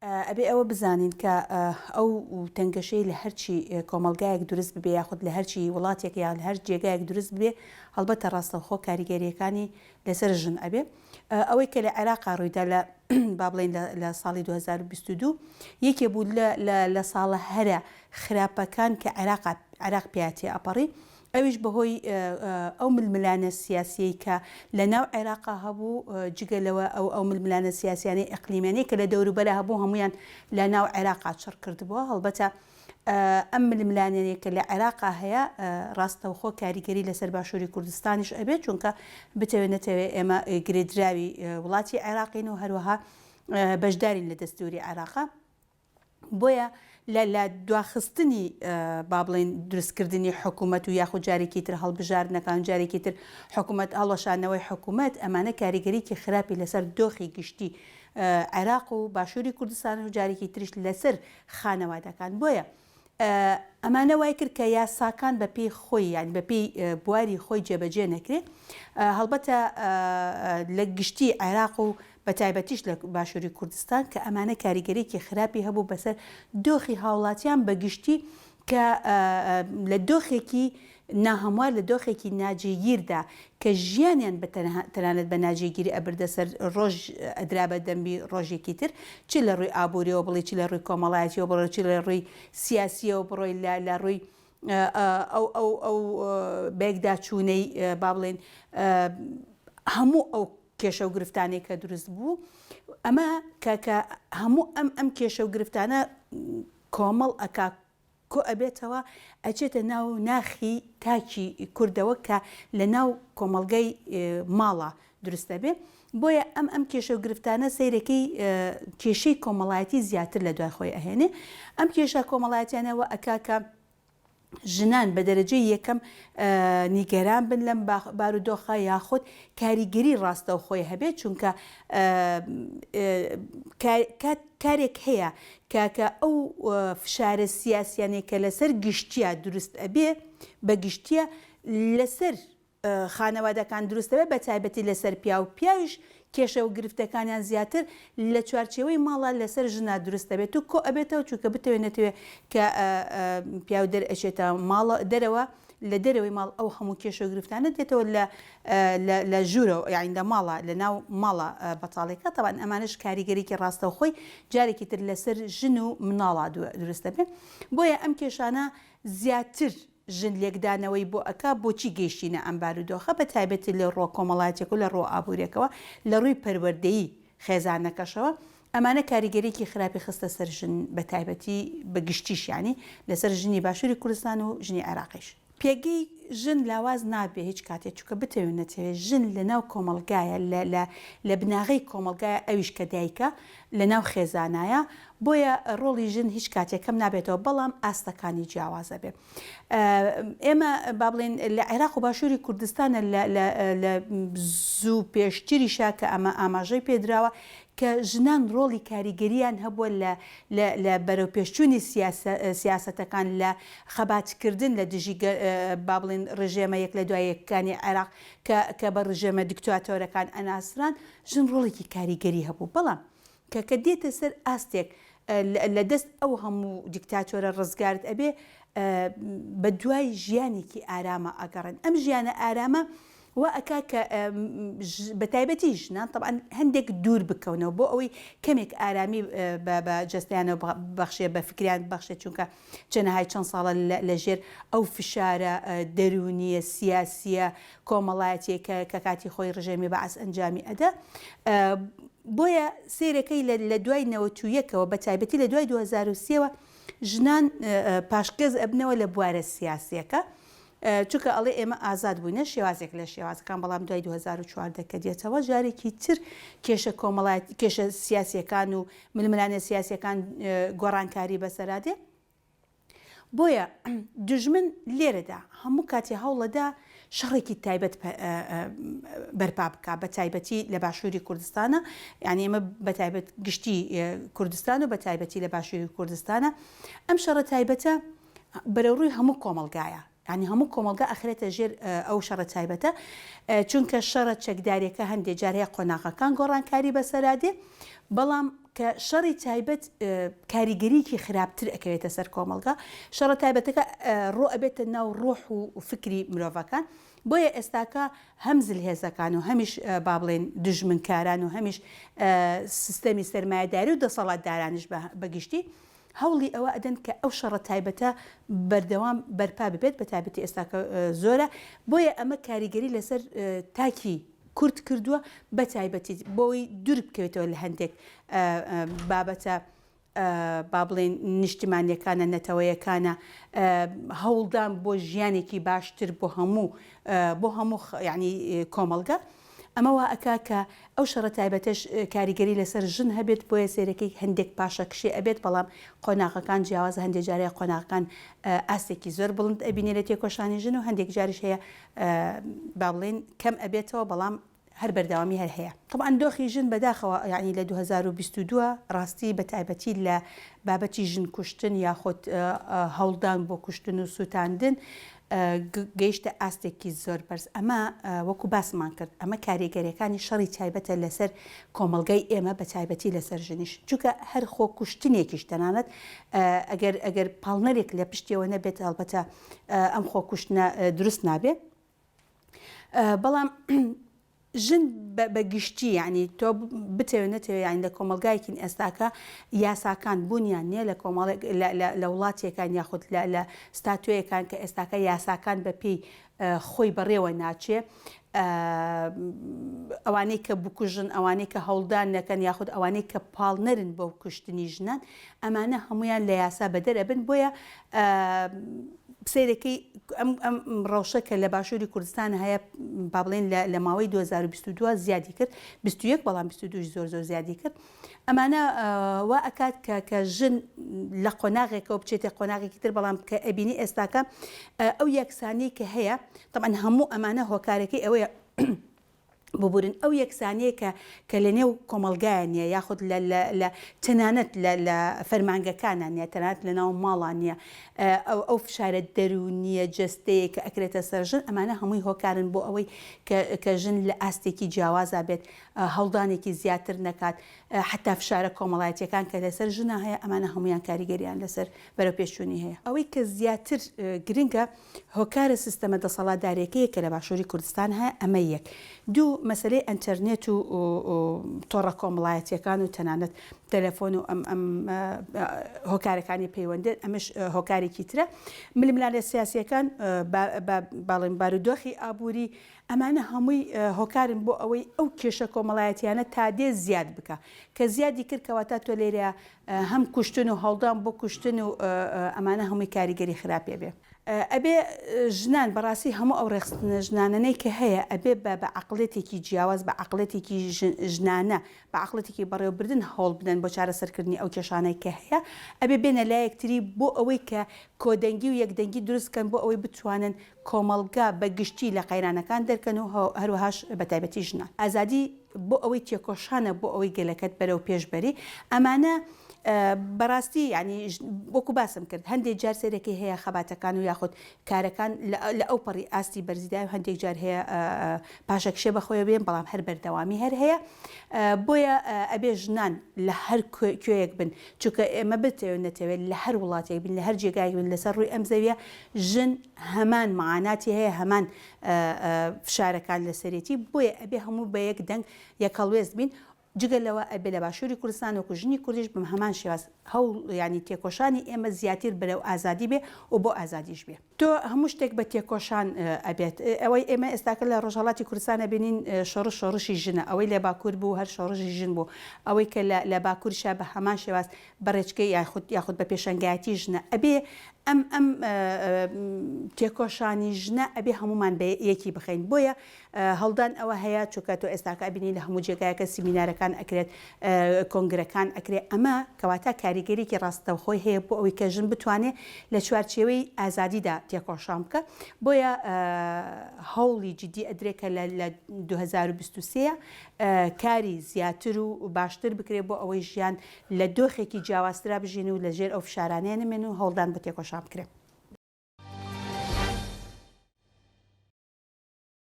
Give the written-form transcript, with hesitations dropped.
ئەبێ ئەوە بزانین کە ئەو تەنگەشەی لە هەرچی کۆمەلگایەک دروست ببێ یاخود لە هەرچی وڵاتێک یا لە هەر جێگایەک دروست ببێ هەڵبەتە ڕاستەوخۆ کاریگەریەکانی لەسەر ژن ئەبێ ئەوەی کە لە عێراقا ڕوویدا لە با بڵێن لە ساڵی 2022 یەکێ بوو لە ساڵە هەرە خراپەکان کە عێراق پیاتی ئەپەڕی ئەویش بەهۆی ئەو ململانە سیاسیی کە لە ناو عێراقا هەبوو جگەلەوە ئەو ململانە سیاسیانەی ئەقلیمێنەی کە لە دەوروبەرە هەبوو هەمویان لە ناو عێراقا چڕ کردبووە هەڵبەتە ئەم ململانەیە کە لە عێراقا هەیە ڕاستەوخۆ کاریگەری لەسەر باشووری کوردستانیش ئەبێت چونکە بتەوێت نەتەوێت ئێمە گرێدراوی وڵاتی عێراقین و هەروەها بەشدارین لە دەستوری عێراقا بۆیە لە دواخستنی با بڵێن دروستکردنی حکوومەت و یاخود جارێکی تر هەڵبژاردنەکان جارێکی تر حکوومەت هەڵەشانەوەی حکوومەت ئەمانە کاریگەریکی خراپی لەسەر دۆخی گشتی عێراق و باشووری کوردستان و جارێکی تریش لەسەر خانەوادەکان بۆیە ئەمانە وای کرد کە یاساکان بە پێی خۆی یان بە پێی بواری خۆی جێبەجێ نەکرێت هەڵبەتە لە گشتی عێراق و بە تایبەتیش لە باشووری کوردستان کە ئەمانە کاریگەریکی خراپی هەبوو بەسەر دۆخی هاوڵاتیان بەگشتی کە لە دۆخێکی ناهەموار لە دۆخێکی ناجێگیردا کە ژیانیان تەنانەت بە ناجێگیری ئەبردە سەر ڕۆژ ئەدرا بە دەمبی ڕۆژێکی تر چ لە ڕووی ئابوووریەوە بڵێ چی لە ڕووی کۆمەڵایەتیەوە بڕۆ چی لە ڕووی سیاسیەوە بڕۆی لە ڕووی ئەو بێکدا چوونەی با بڵێن هەموو ئەو کێشە و گرفتانەی کە دروست بوو ئەمە کە هەموو ئەم کێشە و گرفتانە کۆمەڵ ئەکا کۆ ئەبێتەوە ئەچێتە ناو ناخی تاکی کوردەوە کە لە ناو کۆمەڵگەی ماڵە دروستە بێ بۆیە ئەم کێشە و گرفتانە سەیرەکەی کێشەی کۆمەڵایەتی زیاتر لە دوای خۆی ئەهێنێ ئەم کێشە کۆمەڵایەتیانەوە ئەکاکە ژنان بە دەرەجەی یەکەم نیگەران بن لەم بارودۆخە یاخود کاریگەری ڕاستە و خۆی هەبێت چونکە کارێک هەیە کاکە ئەو فشارە سیاسیانێک کە لەسەر گشتیە دروست ئەبێ بە گشتیە لەسەر خانەوادەکان دروستەبێ بە تایبەتی لەسەر پیا و پیاویش کێشە و گرفتەکانیان زیاتر لە چوارچێوەی ماڵە لەسەر ژنا دروستە بێت و کۆ ئەبێتەوە چونکە بتەوێت نەتەوێت کە پیا و دەرئەچێتە ماڵە دەرەوە لە دەرەوەی ماڵ ئەو هەموو کێشە و گرفتانە دێتەوە لە ژوورەوە یاین لە ماڵە لە ناو ماڵە بەتاڵێکە تەبان ئەمانش کاریگەریکی ڕاستەوخۆی جارێکی تر لەسەر ژن و مناڵا دروستە بێت بۆیە ئەم کێشانە زیاتر ژن لێکدانەوەی بۆ ئەکا بۆچی گەیشتینە ئەم بارودۆخە بە تایبەتی لە ڕۆ کۆمەڵایەتێک و لە ڕۆ ئابوووریەکەوە لە ڕووی پەروەردەیی خێزانەکەشەوە ئەمانە کاریگەریکی خراپی خستە سەر ژن بە تایبەتی بە گشتیشیانی لەسەر ژنی باشووری کوردستان و ژنی عێراقیش پێگەی ژن لاواز نابێ هیچ کاتێک چونکە بتەوێت نەتەوێت ژن لە ناو کۆمەلگایە لە بناغی کۆمەلگایە ئەویش کە دایکە لە ناو خێزانایە بۆیە ڕۆڵی ژن هیچ کاتێکەکەم نابێتەوە بەڵام ئاستەکانی جیاوازە بێ ئێمە با بڵێن لە عێراق و باشووری کوردستانە لە زوو پێشتریشا کە ئەمە ئاماژەی پێدراوە کە ژنان ڕۆڵی کاریگەریان هەبووە لە بەرەوپێشچوونی سیاسەتەکان لە خەباتکردن لە دژی با بڵێن ڕژێمە یەک لە دوایەکانی عێراق کە بە ڕژێمە دیکتاتۆرەکان ئەناسران ژن ڕۆڵێکی کاریگەری هەبوو بەڵام کە دێتە سەر ئاستێک لە دەست ئەو هەموو دیکتاتۆرە ڕزگارت ئەبێ بە دوای ژیانێکی ئارامە ئەگەڕن ئەم ژیانە ئارامە و ئەکا کە بە تایبەتی ژنان طبعاً هەندێک دوور بکەونەوە بۆ ئەوەی کەمێک ئارامی بە جەستیانەوە بەخشێ بە فکریان بەخشێت چونکە چەنەهای چەند ساڵە لەژێر ئەو فشارە دەرونیە سیاسیە کۆمەڵایەتێک کە کاتی خۆی ڕژێمی بەعەس ئەنجامی ئەدە بۆیە سیرەکەی لە دوای 91ەوە بە تایبەتی لە دوای 2023ەوە ژنان پاشگەز ئەبنەوە لە بوارە سیاسیەکە چونکە ئەڵێ ئێمە ئازاد بووینە شێوازێک لە شێوازەکان بەڵام دوای 2014 کە دێتەوە جارێکی تر کێشە کۆمەڵایەت کێشە سیاسیەکان و ململانە سیاسیەکان گۆڕانکاری بەسەرادێ بۆیە دژمن لێرەدا هەموو کاتی هەوڵەدا شەڕێکی تایبەت بەرپا بکە بە تایبەتی لە باشووری کوردستانە یعنی ئێمە بە تایبەت گشتی کوردستان و بە تایبەتی لە باشووری کوردستانە ئەم شەڕە تایبەتە بەرەوڕووی هەموو کۆمەلگایە ینی هەموو کۆمەلگا ئەخرێتە ژێر ئەو شەڕە تایبەتە چونکە شەڕە چەکداریەکە هەندێک جار هەیە قۆناغەکان گۆڕانکاری بەسەرادێ بەڵام کە شەڕی تایبەت کاریگەریکی خراپتر ئەکەوێتە سەر کۆمەڵگا شەڕە تایبەتەکە ڕۆ ئەبێتە ناو ڕۆح و فکری مرۆڤەکان بۆیە ئێستاکە هەم زلهێزەکان و هەمیش با بڵێن دژمنکاران و هەمیش سیستەمی سەرمایه‌داری و دەسەڵاتدارانش بەگشتی هەوڵی ئەوە ئەدەن کە ئەو شەڕە تایبەتە بەردەوام بەرپا ببێت بە تایبەتی ئێستاکە زۆرە بۆیە ئەمە کاریگەری لەسەر تاکی کورت کردووە بە تایبەتی بۆی دوور بکەوێتەوە لە هەندێک بابەتە با بڵێن نیشتیمانیەکانە نەتەوەیەکانە هەوڵدان بۆ ژیانێکی باشتر بۆ هەموو ینی کۆمەڵگە ئەمەوە ئەکا کە ئەو شەڕە تایبەتەش کاریگەری لەسەر ژن هەبێت بۆیە سێرەکەی هەندێک پاشەکشی ئەبێت بەڵام قۆناغەکان جیاوازە هەندێک جارەیە قۆناغەکان ئاستێکی زۆر بڵند ئەبینێ لە تێکۆشانی ژن و هەندێک جاریش هەیە با بڵێن کەم ئەبێتەوە بەڵام هەر بەرداوامی هەر هەیە طبعاً دۆخی ژن بەداخەوە یعنی لە 2022 ڕاستی بە تایبەتی لە بابەتی ژن کوشتن یاخود هەوڵدان بۆ کوشتن و سووتاندن گەیشتە ئاستێکی زۆر بەرز ئەمە وەکو باسمان کرد ئەمە کاریگەریەکانی شەڕی تایبەتە لەسەر کۆمەڵگەی ئێمە بە تایبەتی لەسەر ژنیش چونکە هەر خۆ کوشتنێکیش تەنانەت ئەگەر پاڵنەرێک لە پشتیەوە نەبێت هەڵبەتە ئەم خۆ کوشتنە دروست نابێت بەڵام ژن بەگشتی ینی تۆ بتەوێت نەتەوێت یانی لە کۆمەلگایەکی ئێستاکە یاساکان بوونیان نییە لە وڵاتیەکان یاخود لە ستاتوەیەکان کە ئێستاکە یاساکان بە پێی خۆی بەڕێوە ناچێ ئەوانەی کە بکوژن ئەوانەی کە هەوڵدان نەکەن یاخود ئەوانەی کە پاڵنەرن بۆ کوشتنی ژنان ئەمانە هەمویان لە یاسا بەدەرەبن بۆیە سیرەکەی ئەم ڕەوشە کە لە باشووری کوردستان هەیە با بڵێن لە ماوەی 2022 زیادی کرد 21 بەڵام 22 زۆر زیادی کرد ئەمانە وا ئەکات کە ژن لە قۆناغێکەوە بچێتە قۆناغێکی تر بەڵام کە ئەبینی ئێستاکە ئەو یەکسانی کە هەیە طبعاً هەموو ئەمانە هۆکارەکەی ئەوەیە ببورن ئەو یەکسانەیە کە لە نێو کۆمەلگایە نیە یاخود لە تەنانەت لە فەرمانگەکانان نیە تەنانەت لە ناو ماڵان نییە ئەو فشارە دەرونیە جستەیە کە ئەکرێتە سەر ژن ئەمانە هەمووی هۆکارن بۆ ئەوەی کە ژن لە ئاستێکی جیاوازا بێت هەڵدانێکی زیاتر نەکات حتا فشارە کۆمەڵایەتیەکان کە لەسەر ژنە هەیە ئەمانە هەمویان کاریگەریان لەسەر بەرەو پێشچوونی هەیە ئەوەی کە زیاتر گرنگە هۆکارە سیستەمە دەسەڵاتدارێکەیە کە لە باشووری کوردستان هەیە ئەمە یەک دوو مەسلەی ئەنتەرنێت و تۆڕە کۆمەڵایەتیەکان و تەنانەت تەلەفۆن و ئەم هۆکارەکانی پەیوەندێت ئەمەش هۆکارێکی ترە ململانە سیاسیەکان باڵێن بارودۆخی ئابووری ئەمانە هەمووی هۆکارن بۆ ئەوەی ئەو کێشە کۆمەڵایەتیانە تا دێ زیاد بکە کە زیادی کرد کەواتە تۆ لێرە هەم کوشتن و هەڵدان بۆ کوشتن و ئەمانە هەمووی کاریگەری خراپێ بێ ئەبێ ژنان بەڕاستی هەموو ئەو ڕێخستنە ژنانەی کە هەیە ئەبێ بە عقلێتێکی جیاواز بە عقلێتێکی ژنانە بە عقلێتێکی بەڕێوەبردن هەوڵ بدەن بۆ چارەسەرکردنی ئەو کێشانەی کە هەیە ئەبێ بێنە لایەکتری بۆ ئەوەی کە کۆدەنگی و یەکدەنگی دروستکەن بۆ ئەوەی بتوانن کۆمەڵگا بەگشتی لە قەیرانەکان دەرکەن و هەروەهاش بە تایبەتی ژنان ئازادی بۆ ئەوەی تێکۆشانە بۆ ئەوەی گەلەکەت بەرەو پێشبەری ئەمانە بەڕاستی ینی وەکو باسم کرد هەندێک جار سێرەکەی هەیە خەباتەکان و یاخود کارەکان لە ئەو پەڕی ئاستی بەرزیدا و هەندێک جار هەیە پاشەکشێ بەخۆی بێن بەڵام هەر بەردەوامی هەر هەیە بۆیە ئەبێ ژنان لە هەر کوێیەک بن چونکە ئێمە بتەوێت نەتەوێت لە هەر وڵاتێک بن لە هەر جێگایك بن لەسەر ڕووی ئەم زەویە ژن هەمان معاناتی هەیە هەمان فشارەکان لەسەرێتی بۆیە ئەبێ هەموو بە یەک دەنگ یەکەڵوێز بین جگە لەوە ئەبێ لە باشووری کوردستان وەکو ژنی کوردیش بم هەمان شێواز هەوڵ ینی تێکۆشانی ئێمە زیاتر بەرەو ئازادی بێ و بۆ ئازادیش بێ تۆ هەموو شتێک بە تێکۆشان ئەبێت ئەوەی ئێمە ئێستاکە لە ڕۆژهەڵاتی کوردستانە بینین شۆڕشی ژنە ئەوەی لە باکوور بوو هەر شۆڕژی ژن بوو ئەوەی کە لە باکوورشا بە هەمان شێواز بەڕێچکەی یاخود بە پێشەنگایەتی ژنە ئەبێ ئەم تێکۆشانی ژنە ئەبێ هەمومان بە یەکی بخەین بۆیە هەڵدان ئەوە هەیە چونکە تۆ ئێستاکە بینی لە هەموو جێگایەکە سیمینارەکان ئەکرێت کۆنگرەکان ئەکرێت ئەمە کەواتە کاریگەریکی ڕاستەوخۆی هەیە بۆ ئەوەی کە ژن بتوانێت لە چوارچێوەی ئازادیدا تێکۆشان بکە بۆیە هەوڵی جدی ئەدرێکە لە 2023 کاری زیاتر و باشتر بکرێت بۆ ئەوەی ژیان لە دۆخێکی جیاوازترا بژین و لەژێر ئەو فشارانەیە نمێن و هەوڵدان بە تێکۆشان بکرێت.